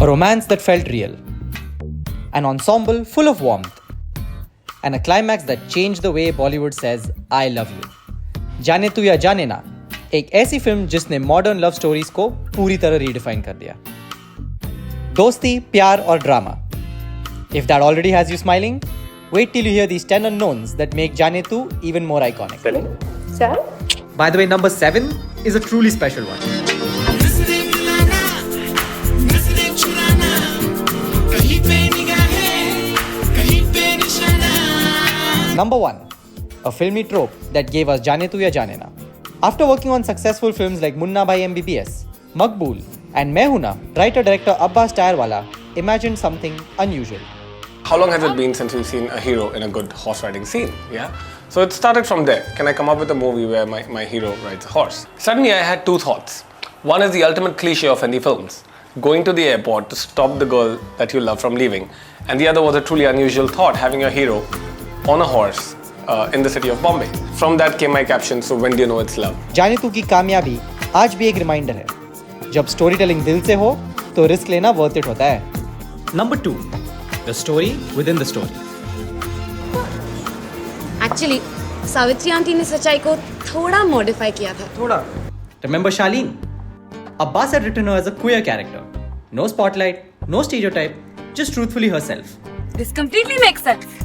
A romance that felt real. An ensemble full of warmth. And a climax that changed the way Bollywood says, I love you. जाने तू या जाने ना, एक ऐसी film जिसने मॉडर्न लव स्टोरीज को पूरी तरह रीडिफाइन कर दिया. दोस्ती, प्यार और drama. If that already has you smiling, wait till you hear these 10 unknowns that make Jaane Tu even more iconic. 7? By the way, number 7 is a truly special one. Number 1, a filmy trope that gave us Jaane Tu ya Jaane Na. After working on successful films like Munna Bhai MBBS, Maqbool, and Main Hoon Na, writer-director Abbas Tayarwala imagined something unusual. How long has it been since we've seen a hero in a good horse riding scene? Yeah. So it started from there. Can I come up with a movie where my hero rides a horse? Suddenly I had two thoughts. One is the ultimate cliche of Hindi films, going to the airport to stop the girl that you love from leaving. And the other was a truly unusual thought, having a hero on a horse in the city of Bombay. From that came my caption, so when do you know it's love? जाने तू की कामयाबी आज भी एक reminder है. जब story telling दिल से हो तो रिस्क लेना वर्थ इट होता है. Number 2, the story within the story. Actually, Savitri aunty ने सच्चाई को थोड़ा मॉडिफाई किया था. थोड़ा. Remember Shaleen? Abbas had written her as a queer character. No spotlight, no stereotype, just truthfully herself. This completely makes sense.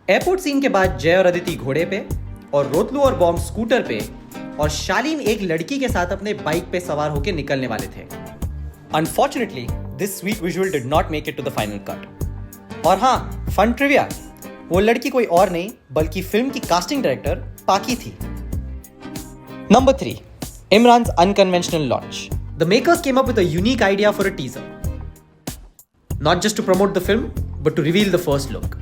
Airport scene के बाद जय और अदिति घोड़े पे और रोतलू और बॉम्ब स्कूटर पे और शालीन एक लड़की के साथ अपने बाइक पे सवार होकर निकलने वाले थे. Unfortunately, this sweet visual did not make it to the final cut. और हाँ, फन ट्रिविया, वो लड़की कोई और नहीं बल्कि फिल्म की कास्टिंग डायरेक्टर पाकी थी. Number 3, Imran's unconventional launch. The makers came up with a unique idea for a teaser. Not just to promote the film, but to reveal the first look.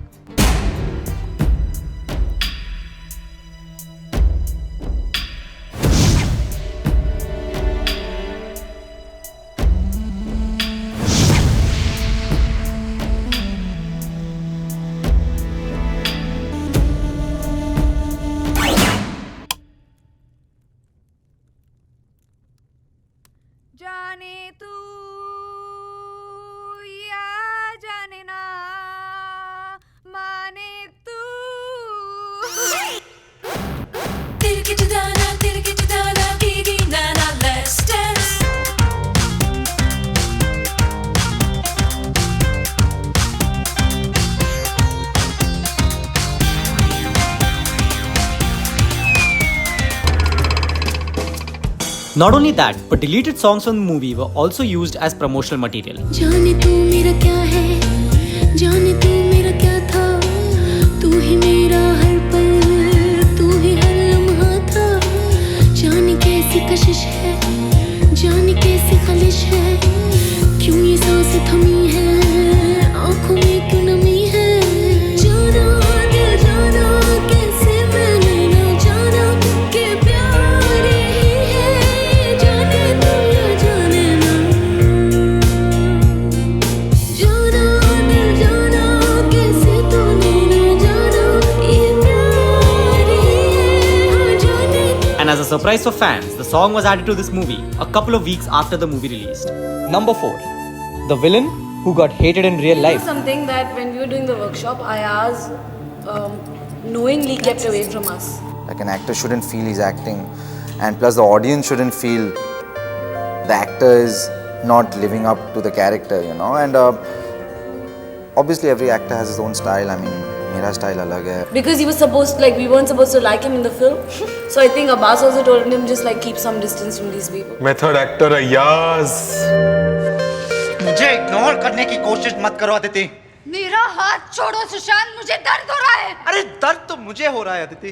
जाने तू या जाने ना माने तू तेरे के जुदाना दीदी नाना let's dance. Not only that, but deleted songs from the movie were also used as promotional material. जाने तू मेरा क्या है, जाने तू मेरा क्या था, तू ही मेरा हर पल, तू ही हर लम्हा था. जाने कैसी कशिश है, जाने कैसी खलिश है, क्यों ये सांसें थमी है, आँखों में क्यों नमी है. जाना दिल जाना कैसे मैंने ना जाना कि प्यार ही है. जाने तू या जाने ना, जाना दिल जाना कैसे तूने ना जाना ये प्यार ही है. जाने And as a surprise for fans, the song was added to this movie a couple of weeks after the movie released. Number 4, the villain who got hated in real life. Something that when we were doing the workshop, Ayaz knowingly kept away from us. Like an actor shouldn't feel he's acting, and plus the audience shouldn't feel the actor is not living up to the character, you know. And obviously every actor has his own style. I mean, मेरा style अलग है. Because he was supposed, like, we weren't supposed to like him in the film. So I think Abbas also told him just like keep some distance from these people. Method actor Ayaz. मुझे ignore करने की कोशिश मत करो अदिति. मेरा हाथ छोड़ो सुशांत, मुझे दर्द हो रहा है. अरे दर्द तो मुझे हो रहा है अदिति.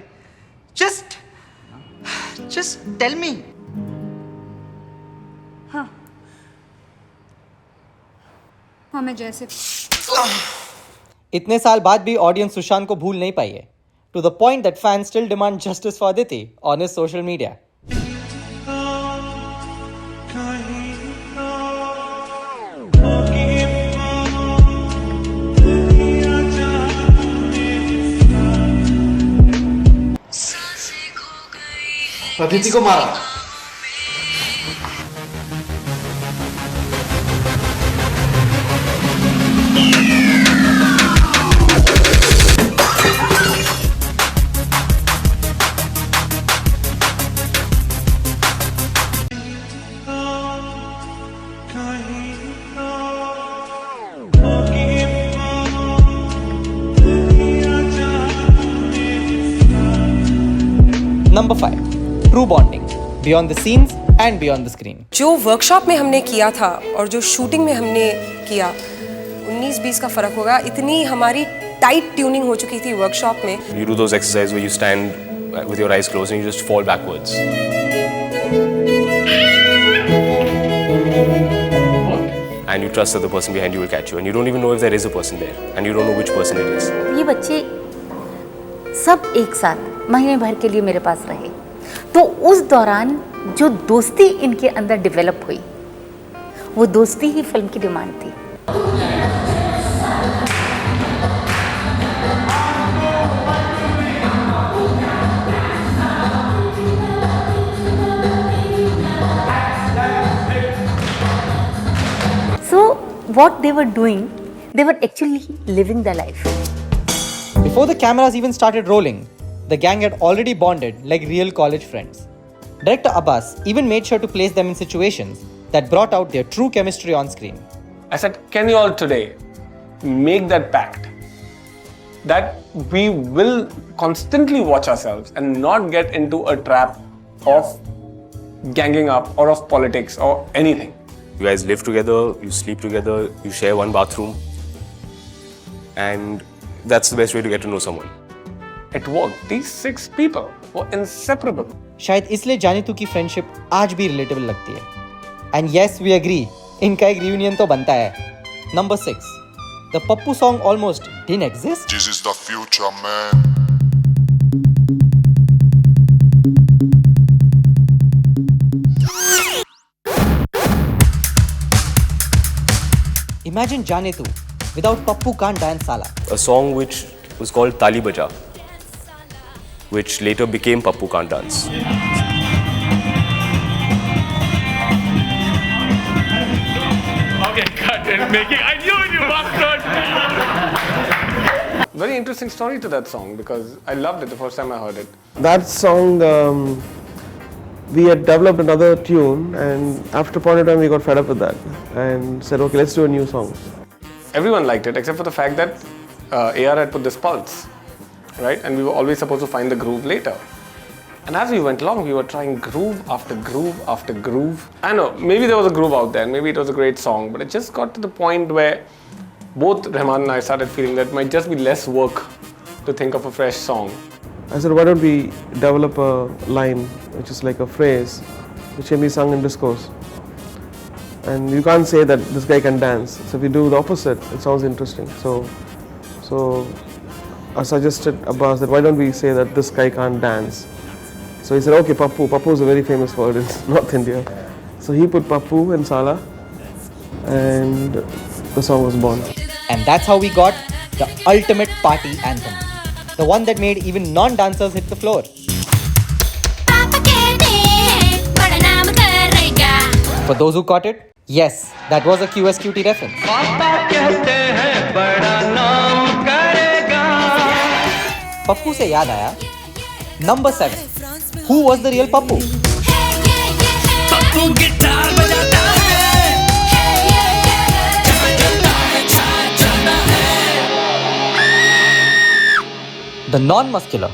Just tell me. हाँ मैं जैसे इतने साल बाद भी ऑडियंस सुशांत को भूल नहीं पाई है. To the point that fans still demand justice for Aditi on his social media. Aditi को मारा. Number 5. True bonding. Beyond the scenes and beyond the screen. जो वर्कशॉप में हमने किया था और जो शूटिंग में हमने किया 19-20 का फर्क होगा. इतनी हमारी टाइट ट्यूनिंग हो चुकी थी वर्कशॉप में. You do those exercises where you stand with your eyes closed and you just fall backwards. And you trust that the person behind you will catch you, and you don't even know if there is a person there, and you don't know which person it is. ये बच्चे सब एक साथ महीने भर के लिए मेरे पास रहे, तो उस दौरान जो दोस्ती इनके अंदर डेवलप हुई, वो दोस्ती ही फिल्म की डिमांड थी. So what they were doing, they were actually living their life. Before the cameras even started rolling, the gang had already bonded like real college friends. Director Abbas even made sure to place them in situations that brought out their true chemistry on screen. I said, can you all today make that pact that we will constantly watch ourselves and not get into a trap of ganging up or of politics or anything. You guys live together, you sleep together, you share one bathroom, and that's the best way to get to know someone. It worked. These 6 people were inseparable. शायद इसलिए जाने तू की friendship आज भी relatable लगती है. And yes, we agree, इनका एक रियूनियन तो बनता है. Number 6. The Pappu song almost didn't exist. This is the future, man. Imagine Jaane Tu without Pappu Can't Dance Sala. A song which was called Tali Baja, which later became Pappu Can't Dance. Okay, cut it. Making. I knew it, you bastard. Very interesting story to that song because I loved it the first time I heard it. That song, we had developed another tune, and after a point of time we got fed up with that and said, okay, let's do a new song. Everyone liked it except for the fact that AR had put this pulse, right? And we were always supposed to find the groove later. And as we went along, we were trying groove after groove after groove. I know, maybe there was a groove out there, and maybe it was a great song, but it just got to the point where both Rahman and I started feeling that it might just be less work to think of a fresh song. I said, why don't we develop a line which is like a phrase which can be sung in discourse. And you can't say that this guy can dance. So if we do the opposite, it sounds interesting. So I suggested Abbas that why don't we say that this guy can't dance. So he said, okay, Pappu. Pappu is a very famous word in North India. So he put Pappu and Sala, and the song was born. And that's how we got the ultimate party anthem. The one that made even non-dancers hit the floor. For those who caught it, yes, that was a QSQT reference. Pappu से याद आया. Number 7. Who was the real Pappu? The non-muscular,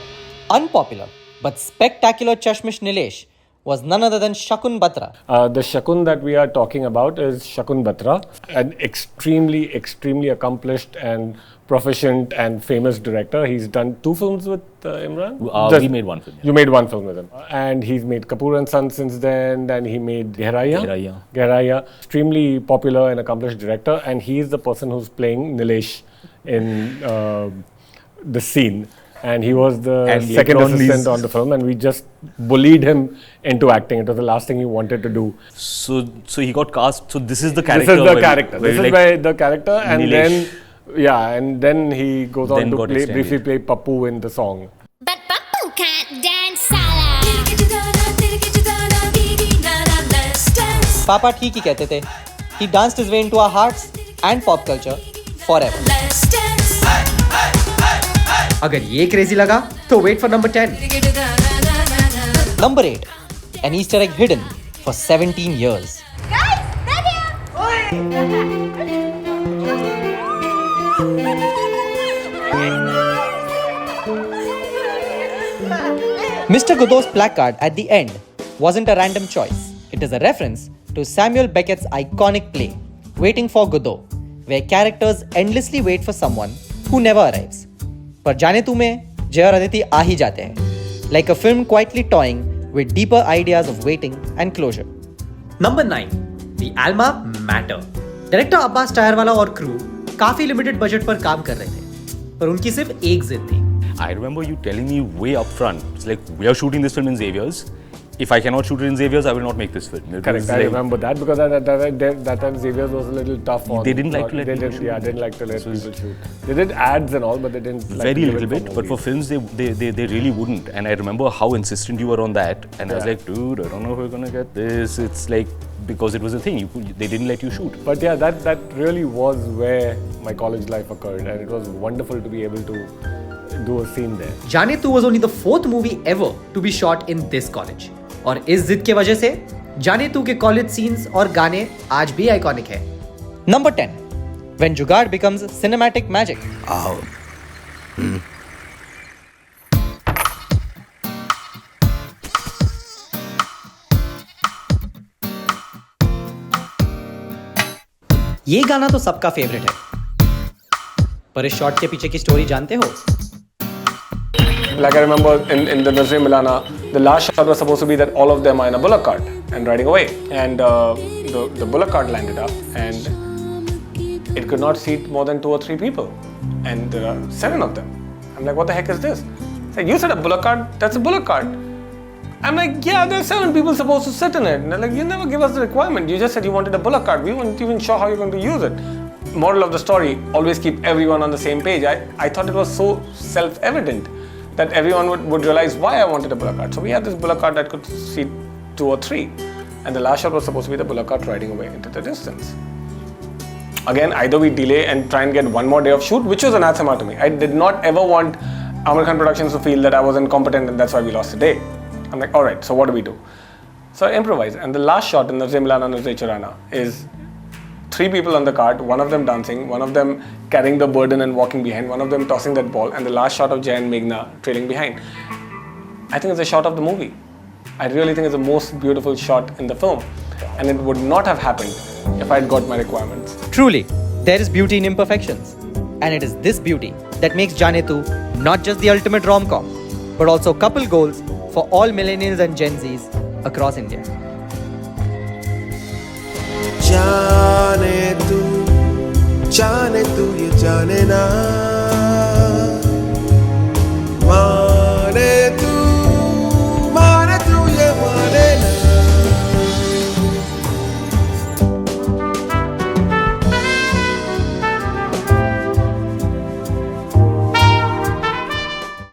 unpopular, but spectacular Chashmish Nilesh was none other than Shakun Batra. The Shakun that we are talking about is Shakun Batra, an extremely accomplished and proficient and famous director. He's done 2 films with Imran. We made 1 film. You made 1 film with him. And he's made Kapoor and Son since then, and he made Gehraiya. Extremely popular and accomplished director, and he's the person who's playing Nilesh in the scene. And he was the second assistant on the film, and we just bullied him into acting. It was the last thing he wanted to do. So he got cast. So this is the character. This is the character. This is where the character, and Nilesh. then he goes on to briefly play Pappu in the song. But Pappu can't dance sala. Papa ठीक ही कहते थे. He danced his way into our hearts and pop culture forever. अगर ये crazy लगा, तो wait for number 10. Number 8. An Easter egg hidden for 17 years. Guys, they're here. Mr. Godot's placard at the end wasn't a random choice. It is a reference to Samuel Beckett's iconic play, Waiting for Godot, where characters endlessly wait for someone who never arrives. पर जाने तू में जय और अदिति आ ही जाते हैं, like a film quietly toying with deeper ideas of waiting and closure. Number 9, The Alma Matter. Director Abbas Tyrewala और crew काफी लिमिटेड बजट पर काम कर रहे थे, पर उनकी सिर्फ एक जिद थी. I remember you telling me way up front, it's like, we are shooting this film in Xavier's. If I cannot shoot it in Xavier's, I will not make this film. Correct, I remember that because that time Xavier's was a little tough on. They didn't like to let people shoot. Yeah, didn't like to let people shoot. They did ads and all, but they didn't like very to little bit, but for films they really wouldn't. And I remember how insistent you were on that. And I was like, dude, I don't know if we're gonna get this. It's like, because it was a thing, they didn't let you shoot. But yeah, that really was where my college life occurred, and it was wonderful to be able to do a scene there. जाने तू was only the 4th movie ever to be shot in this college. और इस जिद के वजह से जाने तू के कॉलेज सीन्स और गाने आज भी आइकॉनिक है. Number 10, when जुगाड़ becomes cinematic magic. ये गाना तो सबका फेवरेट है, पर इस शॉट के पीछे की स्टोरी जानते हो? Like I remember in the Nazir Milana, the last shot was supposed to be that all of them are in a bullock cart and riding away. And the bullock cart landed up and it could not seat more than 2 or 3 people. And there are 7 of them. I'm like, what the heck is this? It's like, you said a bullock cart, that's a bullock cart. I'm like, yeah, there are 7 people supposed to sit in it. And they're like, you never give us the requirement. You just said you wanted a bullock cart. We weren't even sure how you're going to use it. Moral of the story, always keep everyone on the same page. I thought it was so self-evident that everyone would realize why I wanted a bullock cart. So we had this bullock cart that could seat 2 or 3. And the last shot was supposed to be the bullock cart riding away into the distance. Again, either we delay and try and get one more day of shoot, which was anathema to me. I did not ever want Aamir Khan Productions to feel that I was incompetent and that's why we lost a day. I'm like, all right, so what do we do? So I improvise. And the last shot in the Nazir Milana Nazir Churana is 3 people on the cart, one of them dancing, one of them carrying the burden and walking behind, one of them tossing that ball, and the last shot of Jay and Meghna trailing behind. I think it's a shot of the movie. I really think it's the most beautiful shot in the film. And it would not have happened if I had got my requirements. Truly, there is beauty in imperfections. And it is this beauty that makes Jaane Tu not just the ultimate rom-com, but also couple goals for all millennials and Gen Zs across India. जाने तू ये जाने ना